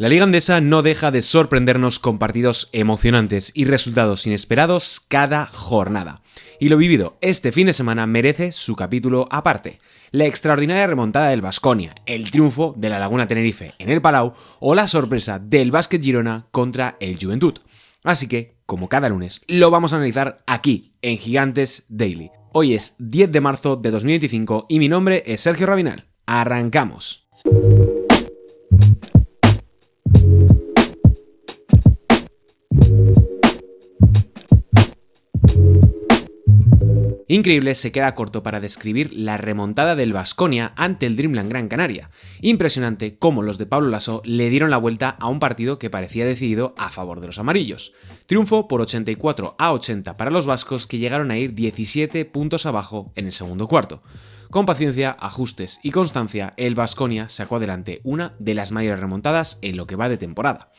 La Liga Endesa no deja de sorprendernos con partidos emocionantes y resultados inesperados cada jornada. Y lo vivido este fin de semana merece su capítulo aparte. La extraordinaria remontada del Baskonia, el triunfo de la Laguna Tenerife en el Palau o la sorpresa del Básquet Girona contra el Joventut. Así que, como cada lunes, lo vamos a analizar aquí, en Gigantes Daily. Hoy es 10 de marzo de 2025 y mi nombre es Sergio Rabinal. ¡Arrancamos! Increíble se queda corto para describir la remontada del Baskonia ante el Dreamland Gran Canaria. Impresionante cómo los de Pablo Laso le dieron la vuelta a un partido que parecía decidido a favor de los amarillos. Triunfo por 84-80 para los vascos, que llegaron a ir 17 puntos abajo en el segundo cuarto. Con paciencia, ajustes y constancia, el Baskonia sacó adelante una de las mayores remontadas en lo que va de temporada.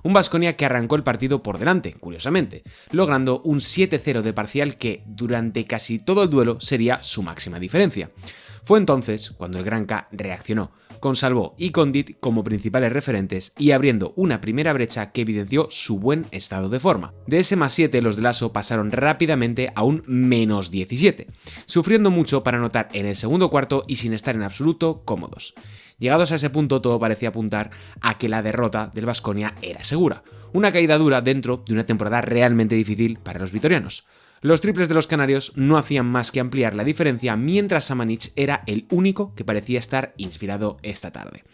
Un Baskonia que arrancó el partido por delante, curiosamente, logrando un 7-0 de parcial que, durante casi todo el duelo, sería su máxima diferencia. Fue entonces cuando el Granca reaccionó, con Salvó y Condit como principales referentes y abriendo una primera brecha que evidenció su buen estado de forma. De ese +7 los de Laso pasaron rápidamente a un -17, sufriendo mucho para anotar en el segundo cuarto y sin estar en absoluto cómodos. Llegados a ese punto, todo parecía apuntar a que la derrota del Baskonia era segura, una caída dura dentro de una temporada realmente difícil para los vitorianos. Los triples de los canarios no hacían más que ampliar la diferencia, mientras Samanic era el único que parecía estar inspirado esta tarde.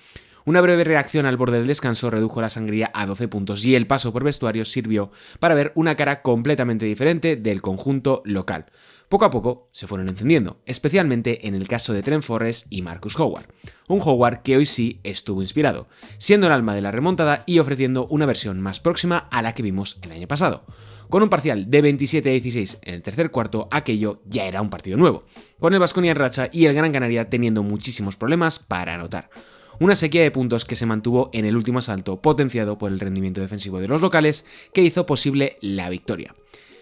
Una breve reacción al borde del descanso redujo la sangría a 12 puntos y el paso por vestuarios sirvió para ver una cara completamente diferente del conjunto local. Poco a poco se fueron encendiendo, especialmente en el caso de Trent Forrest y Marcus Howard. Un Howard que hoy sí estuvo inspirado, siendo el alma de la remontada y ofreciendo una versión más próxima a la que vimos el año pasado. Con un parcial de 27-16 en el tercer cuarto, aquello ya era un partido nuevo, con el Baskonia en racha y el Gran Canaria teniendo muchísimos problemas para anotar. Una sequía de puntos que se mantuvo en el último asalto, potenciado por el rendimiento defensivo de los locales, que hizo posible la victoria.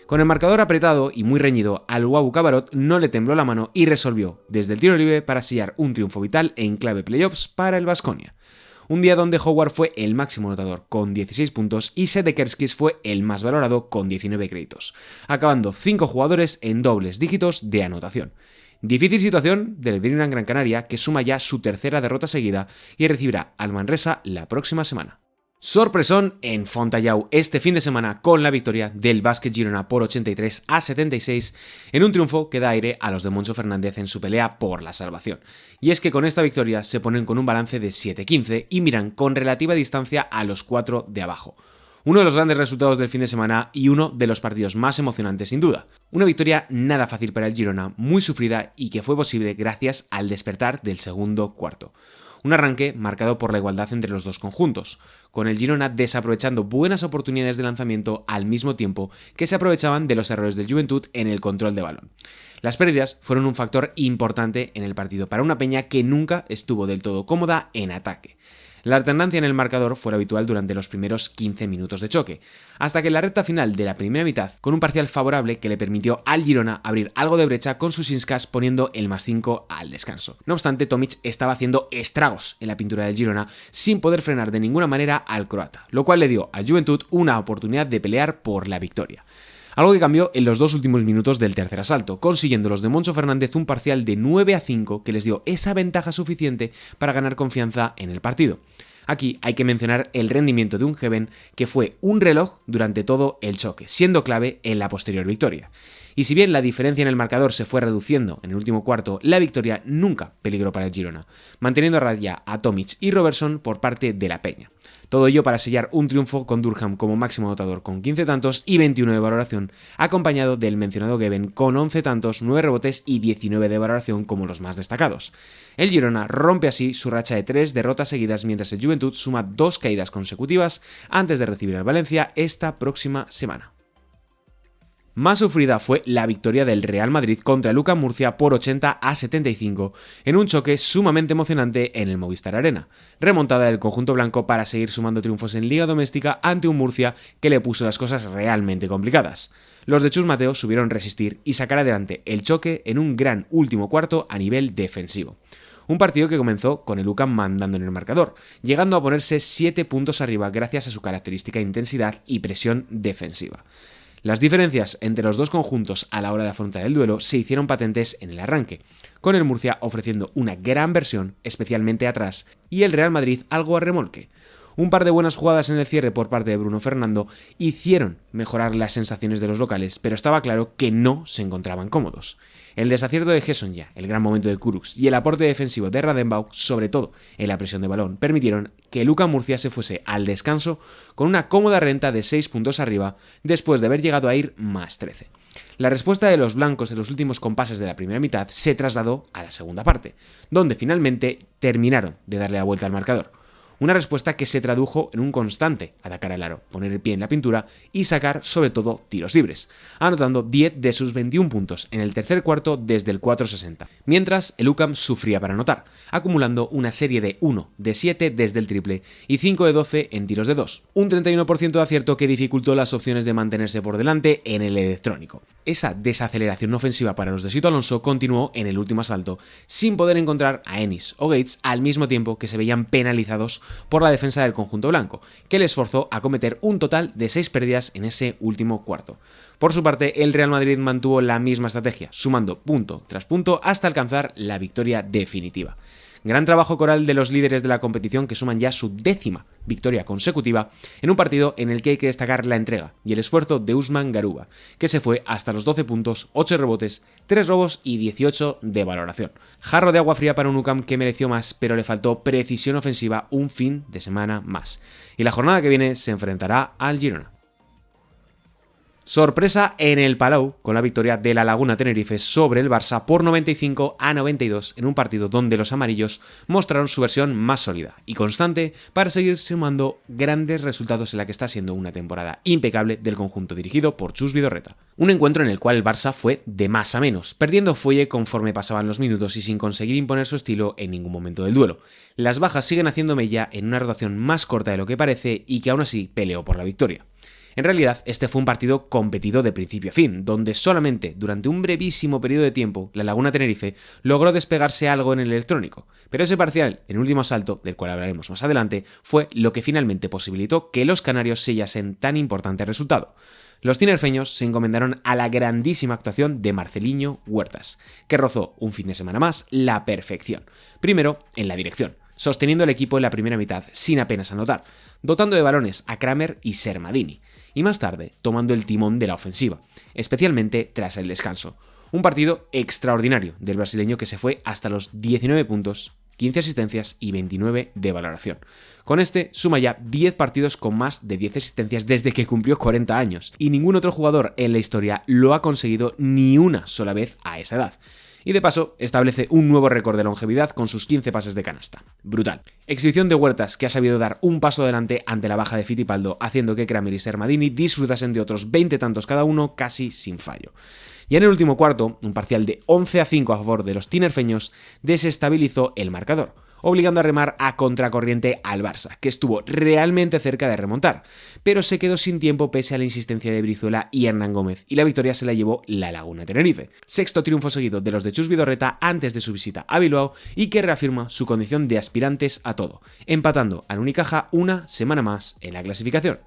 Con el marcador apretado y muy reñido, al Wabu Cabarot no le tembló la mano y resolvió desde el tiro libre para sellar un triunfo vital en clave playoffs para el Baskonia. Un día donde Howard fue el máximo anotador con 16 puntos y Sedekerskis fue el más valorado con 19 créditos, acabando 5 jugadores en dobles dígitos de anotación. Difícil situación del Dreamland Gran Canaria, que suma ya su tercera derrota seguida y recibirá al Manresa la próxima semana. Sorpresón en Fontallao este fin de semana con la victoria del Básquet Girona por 83-76 en un triunfo que da aire a los de Moncho Fernández en su pelea por la salvación. Y es que con esta victoria se ponen con un balance de 7-15 y miran con relativa distancia a los 4 de abajo. Uno de los grandes resultados del fin de semana y uno de los partidos más emocionantes sin duda. Una victoria nada fácil para el Girona, muy sufrida y que fue posible gracias al despertar del segundo cuarto. Un arranque marcado por la igualdad entre los dos conjuntos, con el Girona desaprovechando buenas oportunidades de lanzamiento al mismo tiempo que se aprovechaban de los errores del Joventut en el control de balón. Las pérdidas fueron un factor importante en el partido para una Peña que nunca estuvo del todo cómoda en ataque. La alternancia en el marcador fue habitual durante los primeros 15 minutos de choque, hasta que en la recta final de la primera mitad, con un parcial favorable que le permitió al Girona abrir algo de brecha con sus Sinskas poniendo el +5 al descanso. No obstante, Tomic estaba haciendo estragos en la pintura del Girona sin poder frenar de ninguna manera al croata, lo cual le dio a Joventut una oportunidad de pelear por la victoria. Algo que cambió en los 2 últimos minutos del tercer asalto, consiguiendo los de Moncho Fernández un parcial de 9-5 que les dio esa ventaja suficiente para ganar confianza en el partido. Aquí hay que mencionar el rendimiento de un Heaven que fue un reloj durante todo el choque, siendo clave en la posterior victoria. Y si bien la diferencia en el marcador se fue reduciendo en el último cuarto, la victoria nunca peligró para el Girona, manteniendo a raya a Tomic y Robertson por parte de la Peña. Todo ello para sellar un triunfo con Durham como máximo anotador con 15 tantos y 21 de valoración, acompañado del mencionado Geven con 11 tantos, 9 rebotes y 19 de valoración como los más destacados. El Girona rompe así su racha de 3 derrotas seguidas, mientras el Joventut suma 2 caídas consecutivas antes de recibir al Valencia esta próxima semana. Más sufrida fue la victoria del Real Madrid contra el UCAM Murcia por 80-75 en un choque sumamente emocionante en el Movistar Arena. Remontada del conjunto blanco para seguir sumando triunfos en Liga Doméstica ante un Murcia que le puso las cosas realmente complicadas. Los de Chus Mateo supieron resistir y sacar adelante el choque en un gran último cuarto a nivel defensivo. Un partido que comenzó con el UCAM mandando en el marcador, llegando a ponerse 7 puntos arriba gracias a su característica intensidad y presión defensiva. Las diferencias entre los dos conjuntos a la hora de afrontar el duelo se hicieron patentes en el arranque, con el Murcia ofreciendo una gran versión, especialmente atrás, y el Real Madrid algo a remolque. Un par de buenas jugadas en el cierre por parte de Bruno Fernando hicieron mejorar las sensaciones de los locales, pero estaba claro que no se encontraban cómodos. El desacierto de Hesonja, el gran momento de Kurucs y el aporte defensivo de Radenbaugh, sobre todo en la presión de balón, permitieron que el UCAM Murcia se fuese al descanso con una cómoda renta de 6 puntos arriba después de haber llegado a ir más 13. La respuesta de los blancos en los últimos compases de la primera mitad se trasladó a la segunda parte, donde finalmente terminaron de darle la vuelta al marcador. Una respuesta que se tradujo en un constante atacar al aro, poner el pie en la pintura y sacar sobre todo tiros libres, anotando 10 de sus 21 puntos en el tercer cuarto desde el 4.60, mientras el UCAM sufría para anotar, acumulando una serie de 1 de 7 desde el triple y 5 de 12 en tiros de 2, un 31% de acierto que dificultó las opciones de mantenerse por delante en el electrónico. Esa desaceleración ofensiva para los de Sito Alonso continuó en el último asalto, sin poder encontrar a Ennis o Gates al mismo tiempo que se veían penalizados por la defensa del conjunto blanco, que les forzó a cometer un total de 6 pérdidas en ese último cuarto. Por su parte, el Real Madrid mantuvo la misma estrategia, sumando punto tras punto hasta alcanzar la victoria definitiva. Gran trabajo coral de los líderes de la competición que suman ya su 10ª victoria consecutiva en un partido en el que hay que destacar la entrega y el esfuerzo de Usman Garuba, que se fue hasta los 12 puntos, 8 rebotes, 3 robos y 18 de valoración. Jarro de agua fría para un UCAM que mereció más, pero le faltó precisión ofensiva un fin de semana más. Y la jornada que viene se enfrentará al Girona. Sorpresa en el Palau con la victoria de la Laguna Tenerife sobre el Barça por 95-92 en un partido donde los amarillos mostraron su versión más sólida y constante para seguir sumando grandes resultados en la que está siendo una temporada impecable del conjunto dirigido por Chus Vidorreta. Un encuentro en el cual el Barça fue de más a menos, perdiendo fuelle conforme pasaban los minutos y sin conseguir imponer su estilo en ningún momento del duelo. Las bajas siguen haciendo mella en una rotación más corta de lo que parece y que aún así peleó por la victoria. En realidad, este fue un partido competido de principio a fin, donde solamente durante un brevísimo periodo de tiempo la Laguna Tenerife logró despegarse algo en el electrónico, pero ese parcial, en último asalto, del cual hablaremos más adelante, fue lo que finalmente posibilitó que los canarios sellasen tan importante resultado. Los tinerfeños se encomendaron a la grandísima actuación de Marceliño Huertas, que rozó un fin de semana más la perfección. Primero, en la dirección, sosteniendo el equipo en la primera mitad sin apenas anotar, dotando de balones a Kramer y Sermadini, y más tarde tomando el timón de la ofensiva, especialmente tras el descanso. Un partido extraordinario del brasileño que se fue hasta los 19 puntos, 15 asistencias y 29 de valoración. Con este suma ya 10 partidos con más de 10 asistencias desde que cumplió 40 años, y ningún otro jugador en la historia lo ha conseguido ni una sola vez a esa edad. Y de paso, establece un nuevo récord de longevidad con sus 15 pases de canasta. Brutal. Exhibición de Huertas que ha sabido dar un paso adelante ante la baja de Fittipaldo, haciendo que Kramer y Sermadini disfrutasen de otros 20 tantos cada uno casi sin fallo. Y en el último cuarto, un parcial de 11-5 a favor de los tinerfeños desestabilizó el marcador, obligando a remar a contracorriente al Barça, que estuvo realmente cerca de remontar, pero se quedó sin tiempo pese a la insistencia de Brizuela y Hernán Gómez, y la victoria se la llevó la Laguna Tenerife. Sexto triunfo seguido de los de Chus Vidorreta antes de su visita a Bilbao y que reafirma su condición de aspirantes a todo, empatando al Unicaja una semana más en la clasificación.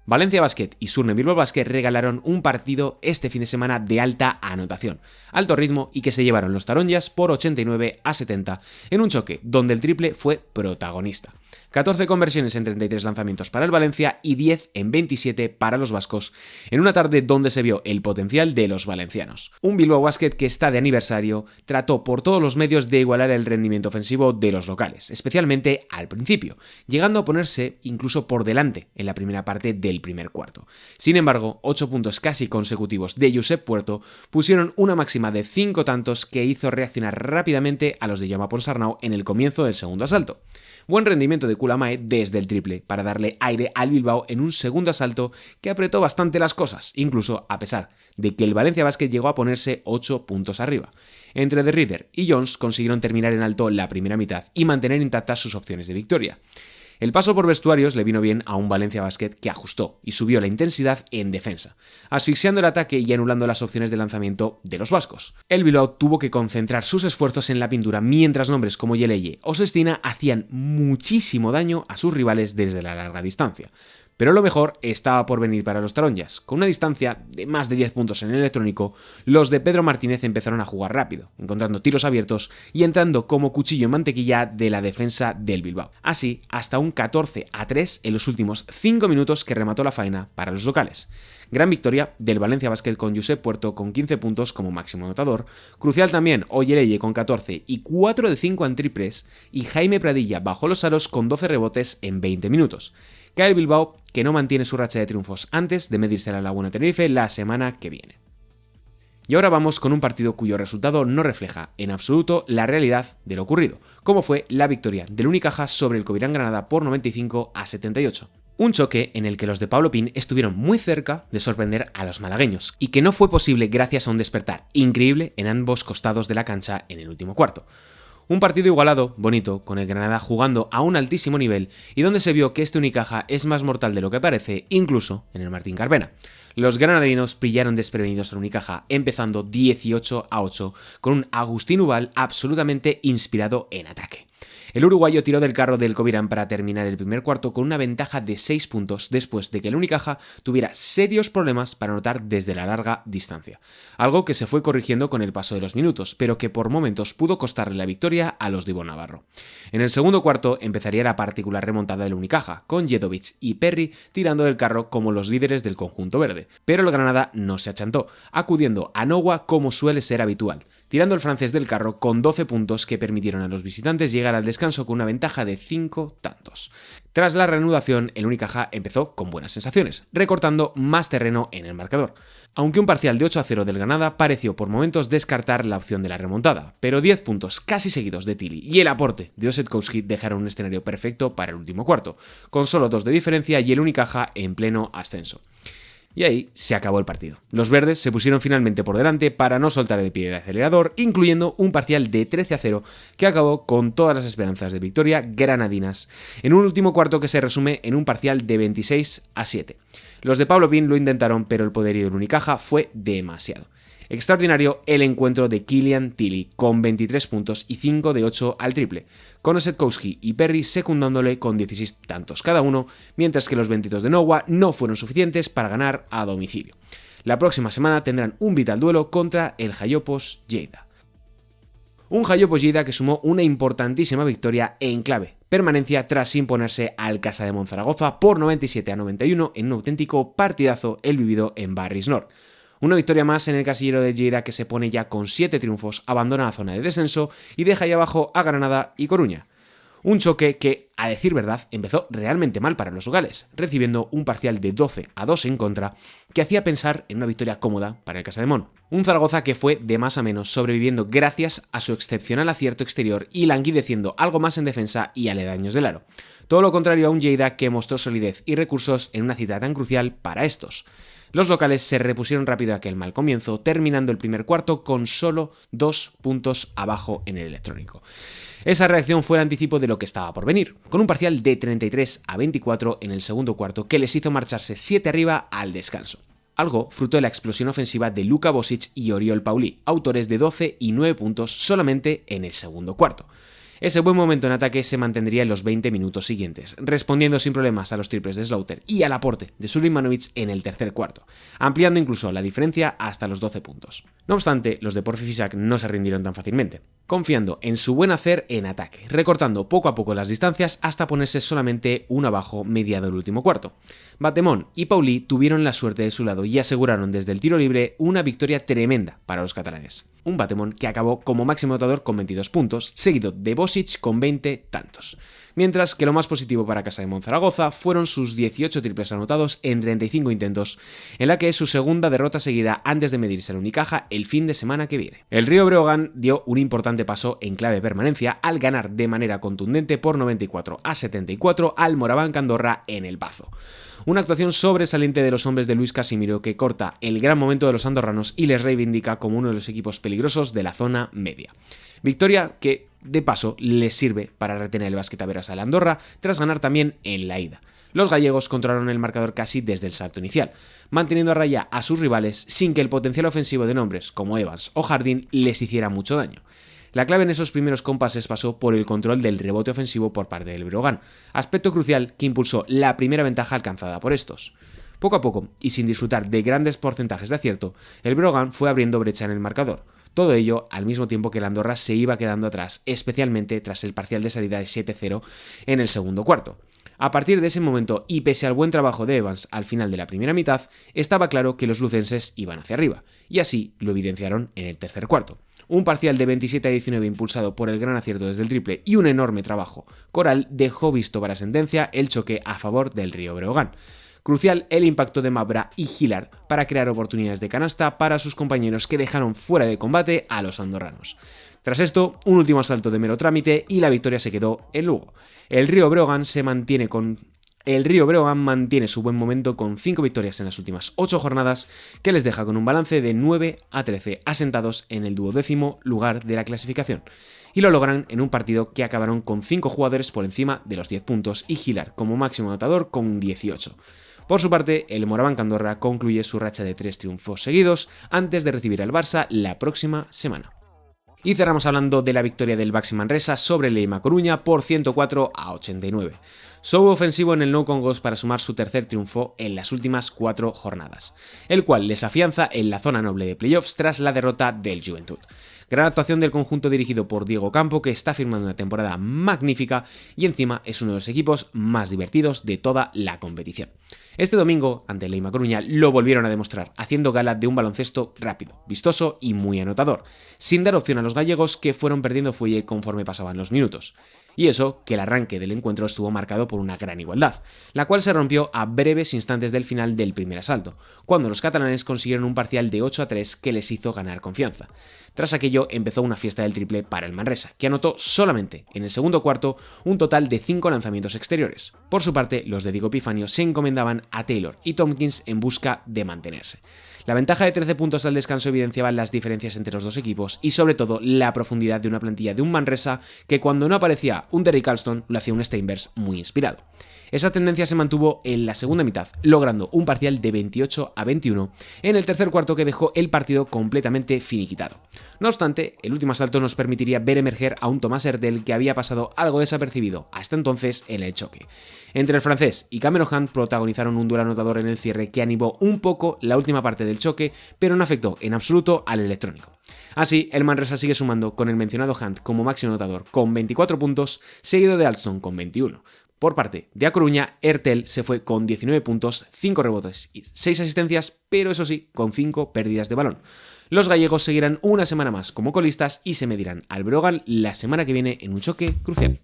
Valencia Basket y Surne Bilbao Basket regalaron un partido este fin de semana de alta anotación, alto ritmo y que se llevaron los taronjas por 89-70 en un choque donde el triple fue protagonista. 14 conversiones en 33 lanzamientos para el Valencia y 10 en 27 para los vascos, en una tarde donde se vio el potencial de los valencianos. Un Bilbao Basket que está de aniversario trató por todos los medios de igualar el rendimiento ofensivo de los locales, especialmente al principio, llegando a ponerse incluso por delante en la primera parte del primer cuarto. Sin embargo, 8 puntos casi consecutivos de Josep Puerto pusieron una máxima de 5 tantos que hizo reaccionar rápidamente a los de Jaume Ponsarnau en el comienzo del segundo asalto. Buen rendimiento de Kulamae desde el triple para darle aire al Bilbao en un segundo asalto que apretó bastante las cosas, incluso a pesar de que el Valencia Basket llegó a ponerse 8 puntos arriba. Entre The Reader y Jones consiguieron terminar en alto la primera mitad y mantener intactas sus opciones de victoria. El paso por vestuarios le vino bien a un Valencia Basket que ajustó y subió la intensidad en defensa, asfixiando el ataque y anulando las opciones de lanzamiento de los vascos. El Bilbao tuvo que concentrar sus esfuerzos en la pintura mientras nombres como Yeleye o Sestina hacían muchísimo daño a sus rivales desde la larga distancia. Pero lo mejor estaba por venir para los taronjas. Con una distancia de más de 10 puntos en el electrónico, los de Pedro Martínez empezaron a jugar rápido, encontrando tiros abiertos y entrando como cuchillo en mantequilla de la defensa del Bilbao. Así, hasta un 14-3 en los últimos 5 minutos que remató la faena para los locales. Gran victoria del Valencia Basket con Josep Puerto con 15 puntos como máximo anotador. Crucial también Oyeleye con 14 y 4 de 5 en triples, y Jaime Pradilla bajó los aros con 12 rebotes en 20 minutos. Cae el Bilbao, que no mantiene su racha de triunfos antes de medirse a la Laguna Tenerife la semana que viene. Y ahora vamos con un partido cuyo resultado no refleja en absoluto la realidad de lo ocurrido, como fue la victoria del Unicaja sobre el Covirán Granada por 95-78. Un choque en el que los de Pablo Pin estuvieron muy cerca de sorprender a los malagueños, y que no fue posible gracias a un despertar increíble en ambos costados de la cancha en el último cuarto. Un partido igualado, bonito, con el Granada jugando a un altísimo nivel y donde se vio que este Unicaja es más mortal de lo que parece, incluso en el Martín Carpena. Los granadinos pillaron desprevenidos al Unicaja, empezando 18-8 con un Agustín Ubal absolutamente inspirado en ataque. El uruguayo tiró del carro del Covirán para terminar el primer cuarto con una ventaja de 6 puntos después de que el Unicaja tuviera serios problemas para anotar desde la larga distancia. Algo que se fue corrigiendo con el paso de los minutos, pero que por momentos pudo costarle la victoria a los de Ivo Navarro. En el segundo cuarto empezaría la particular remontada del Unicaja, con Jedovic y Perry tirando del carro como los líderes del conjunto verde. Pero el Granada no se achantó, acudiendo a Nowa como suele ser habitual, tirando el francés del carro con 12 puntos que permitieron a los visitantes llegar al descanso con una ventaja de 5 tantos. Tras la reanudación, el Unicaja empezó con buenas sensaciones, recortando más terreno en el marcador. Aunque un parcial de 8-0 del Granada pareció por momentos descartar la opción de la remontada, pero 10 puntos casi seguidos de Tilly y el aporte de Osetkowski dejaron un escenario perfecto para el último cuarto, con solo 2 de diferencia y el Unicaja en pleno ascenso. Y ahí se acabó el partido. Los verdes se pusieron finalmente por delante para no soltar el pie de acelerador, incluyendo un parcial de 13-0 que acabó con todas las esperanzas de victoria granadinas, en un último cuarto que se resume en un parcial de 26-7. Los de Pablo Pin lo intentaron, pero el poderío del Unicaja fue demasiado. Extraordinario el encuentro de Killian Tilly, con 23 puntos y 5 de 8 al triple, con Osetkowski y Perry secundándole con 16 tantos cada uno, mientras que los 22 de Nowa no fueron suficientes para ganar a domicilio. La próxima semana tendrán un vital duelo contra el Jayopos Lleida. Un Jayopos Lleida que sumó una importantísima victoria en clave permanencia tras imponerse al Casa de Monzaragoza por 97-91 en un auténtico partidazo el vivido en Barris Nord. Una victoria más en el casillero de Lleida, que se pone ya con 7 triunfos, abandona la zona de descenso y deja ahí abajo a Granada y Coruña. Un choque que, a decir verdad, empezó realmente mal para los locales, recibiendo un parcial de 12-2 en contra, que hacía pensar en una victoria cómoda para el Casademón. Un Zaragoza que fue de más a menos, sobreviviendo gracias a su excepcional acierto exterior y languideciendo algo más en defensa y aledaños del aro. Todo lo contrario a un Lleida que mostró solidez y recursos en una cita tan crucial para estos. Los locales se repusieron rápido a aquel mal comienzo, terminando el primer cuarto con solo 2 puntos abajo en el electrónico. Esa reacción fue el anticipo de lo que estaba por venir, con un parcial de 33-24 en el segundo cuarto que les hizo marcharse 7 arriba al descanso. Algo fruto de la explosión ofensiva de Luka Bosic y Oriol Pauli, autores de 12 y 9 puntos solamente en el segundo cuarto. Ese buen momento en ataque se mantendría en los 20 minutos siguientes, respondiendo sin problemas a los triples de Slaughter y al aporte de Sulimanovic en el tercer cuarto, ampliando incluso la diferencia hasta los 12 puntos. No obstante, los de Porfi Fisac no se rindieron tan fácilmente, confiando en su buen hacer en ataque, recortando poco a poco las distancias hasta ponerse solamente uno abajo mediado el último cuarto. Batemón y Pauli tuvieron la suerte de su lado y aseguraron desde el tiro libre una victoria tremenda para los catalanes. Un Batemón que acabó como máximo anotador con 22 puntos, seguido de Bosic con 20 tantos. Mientras que lo más positivo para Casa de Monzaragoza fueron sus 18 triples anotados en 35 intentos, en la que es su segunda derrota seguida antes de medirse al Unicaja el fin de semana que viene. El Río Breogán dio un importante paso en clave permanencia al ganar de manera contundente por 94-74 al Moraván Candorra en El Pazo. Una actuación sobresaliente de los hombres de Luis Casimiro que corta el gran momento de los andorranos y les reivindica como uno de los equipos peligrosos de la zona media. Victoria que, de paso, les sirve para retener el basquetaveras al Andorra tras ganar también en la ida. Los gallegos controlaron el marcador casi desde el salto inicial, manteniendo a raya a sus rivales sin que el potencial ofensivo de nombres como Evans o Jardín les hiciera mucho daño. La clave en esos primeros compases pasó por el control del rebote ofensivo por parte del Breogán, aspecto crucial que impulsó la primera ventaja alcanzada por estos. Poco a poco, y sin disfrutar de grandes porcentajes de acierto, el Breogán fue abriendo brecha en el marcador. Todo ello al mismo tiempo que el Andorra se iba quedando atrás, especialmente tras el parcial de salida de 7-0 en el segundo cuarto. A partir de ese momento, y pese al buen trabajo de Evans al final de la primera mitad, estaba claro que los lucenses iban hacia arriba, y así lo evidenciaron en el tercer cuarto. Un parcial de 27-19 impulsado por el gran acierto desde el triple y un enorme trabajo coral dejó visto para sentencia el choque a favor del Río Breogán. Crucial el impacto de Mabra y Gillard para crear oportunidades de canasta para sus compañeros que dejaron fuera de combate a los andorranos. Tras esto, un último asalto de mero trámite y la victoria se quedó en Lugo. El Río Breogán mantiene su buen momento con 5 victorias en las últimas 8 jornadas, que les deja con un balance de 9-13 asentados en el 12º lugar de la clasificación. Y lo logran en un partido que acabaron con 5 jugadores por encima de los 10 puntos y Gillard como máximo anotador con 18. Por su parte, el Moraván Andorra concluye su racha de 3 triunfos seguidos antes de recibir al Barça la próxima semana. Y cerramos hablando de la victoria del Baxi Manresa sobre el Leima Coruña por 104-89. Show ofensivo en el No Congos para sumar su tercer triunfo en las últimas 4 jornadas, el cual les afianza en la zona noble de playoffs tras la derrota del Juventud. Gran actuación del conjunto dirigido por Diego Campo, que está firmando una temporada magnífica y encima es uno de los equipos más divertidos de toda la competición. Este domingo, ante el Leima Coruña, lo volvieron a demostrar, haciendo gala de un baloncesto rápido, vistoso y muy anotador, sin dar opción a los gallegos que fueron perdiendo fuelle conforme pasaban los minutos. Y eso, que el arranque del encuentro estuvo marcado por una gran igualdad, la cual se rompió a breves instantes del final del primer asalto, cuando los catalanes consiguieron un parcial de 8-3 que les hizo ganar confianza. Tras aquello empezó una fiesta del triple para el Manresa, que anotó solamente en el segundo cuarto un total de 5 lanzamientos exteriores. Por su parte, los de Diego Epifanio se encomendaban a Taylor y Tompkins en busca de mantenerse. La ventaja de 13 puntos al descanso evidenciaba las diferencias entre los dos equipos y sobre todo la profundidad de una plantilla de un Manresa que cuando no aparecía un Derrick Alston lo hacía un Steinbergs muy inspirado. Esa tendencia se mantuvo en la segunda mitad, logrando un parcial de 28-21 en el tercer cuarto que dejó el partido completamente finiquitado. No obstante, el último asalto nos permitiría ver emerger a un Thomas Hertel que había pasado algo desapercibido hasta entonces en el choque. Entre el francés y Cameron Hunt protagonizaron un duelo anotador en el cierre que animó un poco la última parte del choque, pero no afectó en absoluto al electrónico. Así, el Manresa sigue sumando con el mencionado Hunt como máximo anotador con 24 puntos, seguido de Alston con 21. Por parte de A Coruña, Hertel se fue con 19 puntos, 5 rebotes y 6 asistencias, pero eso sí, con 5 pérdidas de balón. Los gallegos seguirán una semana más como colistas y se medirán al Breogán la semana que viene en un choque crucial.